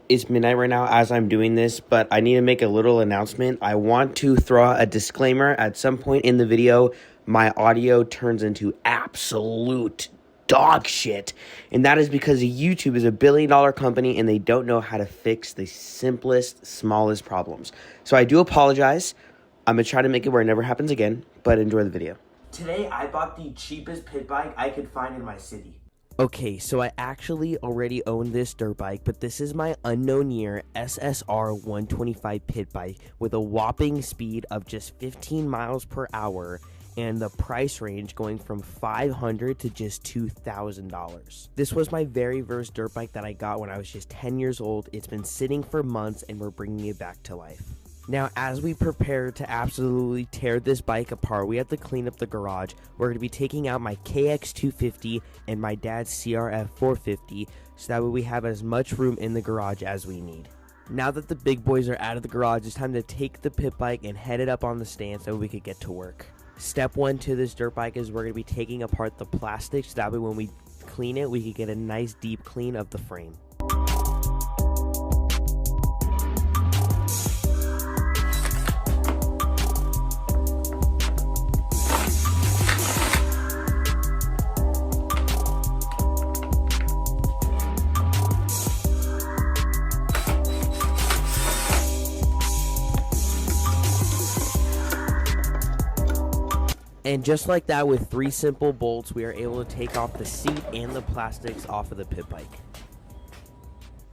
It's midnight right now as I'm doing this, but I need to make a little announcement. I want to throw out a disclaimer. At some point in the video, my audio turns into absolute dog shit. And that is because YouTube is a billion-dollar company and they don't know how to fix the simplest, smallest problems. So I do apologize. I'm going to try to make it where it never happens again, but enjoy the video. Today, I bought the cheapest pit bike I could find in my city. Okay, so I actually already own this dirt bike, but this is my unknown year SSR 125 pit bike with a whopping speed of just 15 miles per hour and the price range going from $500 to just $2,000. This was my very first dirt bike that I got when I was just 10 years old. It's been sitting for months and we're bringing it back to life. Now, as we prepare to absolutely tear this bike apart, we have to clean up the garage. We're going to be taking out my KX250 and my dad's CRF 450, so that way we have as much room in the garage as we need. Now that the big boys are out of the garage, it's time to take the pit bike and head it up on the stand so we could get to work. Step one to this dirt bike is we're going to be taking apart the plastic, so that way when we clean it, we can get a nice deep clean of the frame. And just like that, with 3 simple bolts, we are able to take off the seat and the plastics off of the pit bike.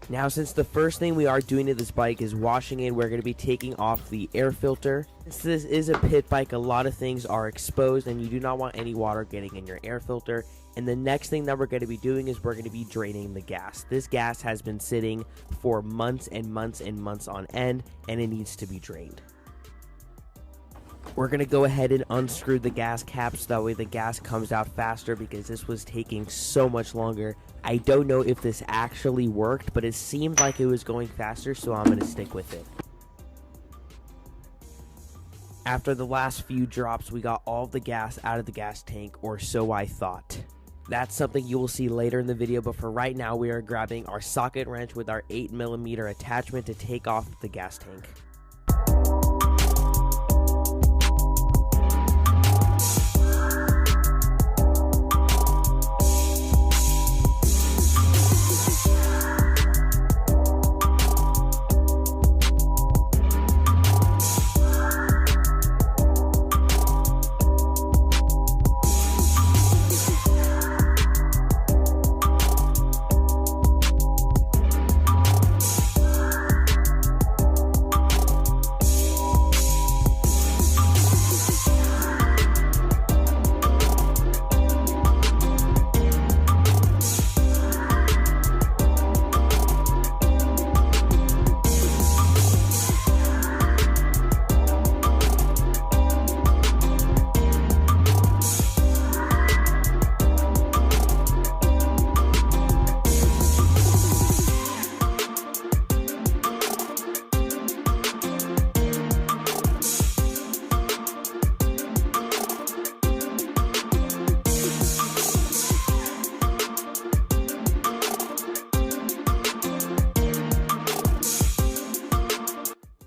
Now, since the first thing we are doing to this bike is washing it, we're going to be taking off the air filter. Since this is a pit bike, a lot of things are exposed and you do not want any water getting in your air filter. And the next thing that we're going to be doing is we're going to be draining the gas. This gas has been sitting for months and months and months on end, and it needs to be drained. We're going to go ahead and unscrew the gas cap so that way the gas comes out faster, because this was taking so much longer. I don't know if this actually worked, but it seemed like it was going faster, so I'm going to stick with it. After the last few drops, we got all the gas out of the gas tank, or so I thought. That's something you will see later in the video, but for right now, we are grabbing our socket wrench with our 8mm attachment to take off the gas tank.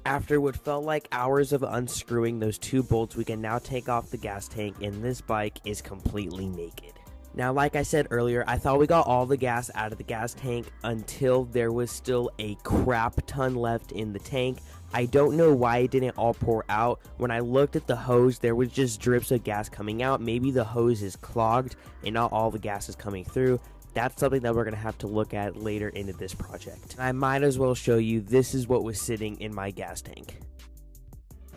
After what felt like hours of unscrewing those 2 bolts, we can now take off the gas tank, and this bike is completely naked. Now, like I said earlier, I thought we got all the gas out of the gas tank until there was still a crap ton left in the tank. I don't know why it didn't all pour out. When I looked at the hose, there was just drips of gas coming out. Maybe the hose is clogged and not all the gas is coming through. That's something that we're going to have to look at later into this project. I might as well show you, this is what was sitting in my gas tank.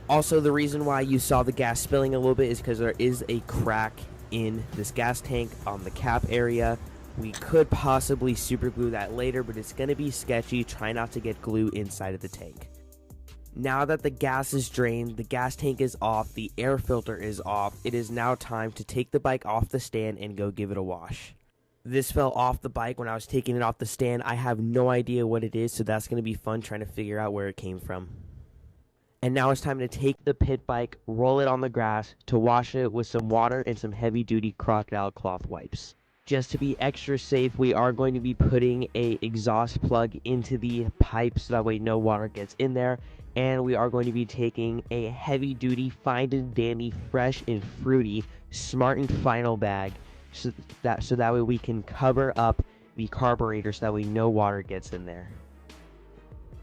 Also, the reason why you saw the gas spilling a little bit is because there is a crack in this gas tank on the cap area. We could possibly super glue that later, but it's going to be sketchy. Try not to get glue inside of the tank. Now that the gas is drained, the gas tank is off, the air filter is off, it is now time to take the bike off the stand and go give it a wash. This fell off the bike when I was taking it off the stand. I have no idea what it is, so that's going to be fun trying to figure out where it came from. And now it's time to take the pit bike, roll it on the grass, to wash it with some water and some heavy-duty crocodile cloth wipes. Just to be extra safe, we are going to be putting a exhaust plug into the pipe so that way no water gets in there. And we are going to be taking a heavy duty Find and Dandy fresh and fruity Smart and Final bag so that way we can cover up the carburetor so that way no water gets in there.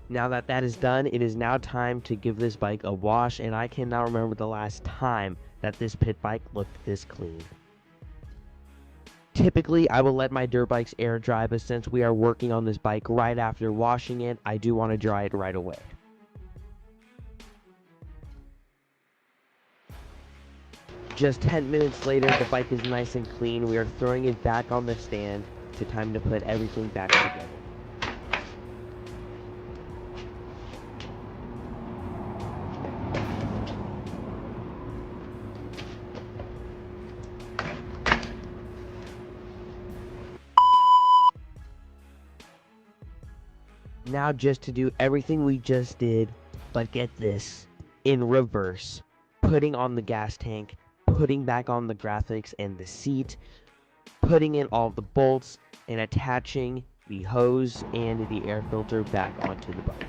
Now that that is done, it is now time to give this bike a wash, and I cannot remember the last time that this pit bike looked this clean. Typically, I will let my dirt bikes air dry, but since we are working on this bike right after washing it, I do want to dry it right away. Just 10 minutes later, the bike is nice and clean. We are throwing it back on the stand. It's time to put everything back together. Now just to do everything we just did, but get this, in reverse. Putting on the gas tank, putting back on the graphics and the seat, putting in all the bolts, and attaching the hose and the air filter back onto the bike.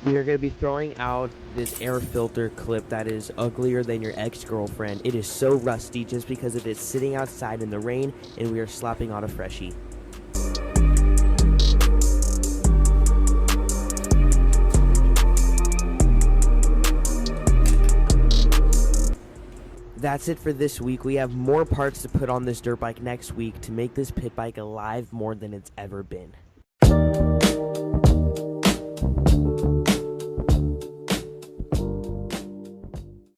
We are going to be throwing out this air filter clip that is uglier than your ex-girlfriend. It is so rusty just because of it sitting outside in the rain, and we are slapping on a freshie. That's it for this week. We have more parts to put on this dirt bike next week to make this pit bike alive more than it's ever been.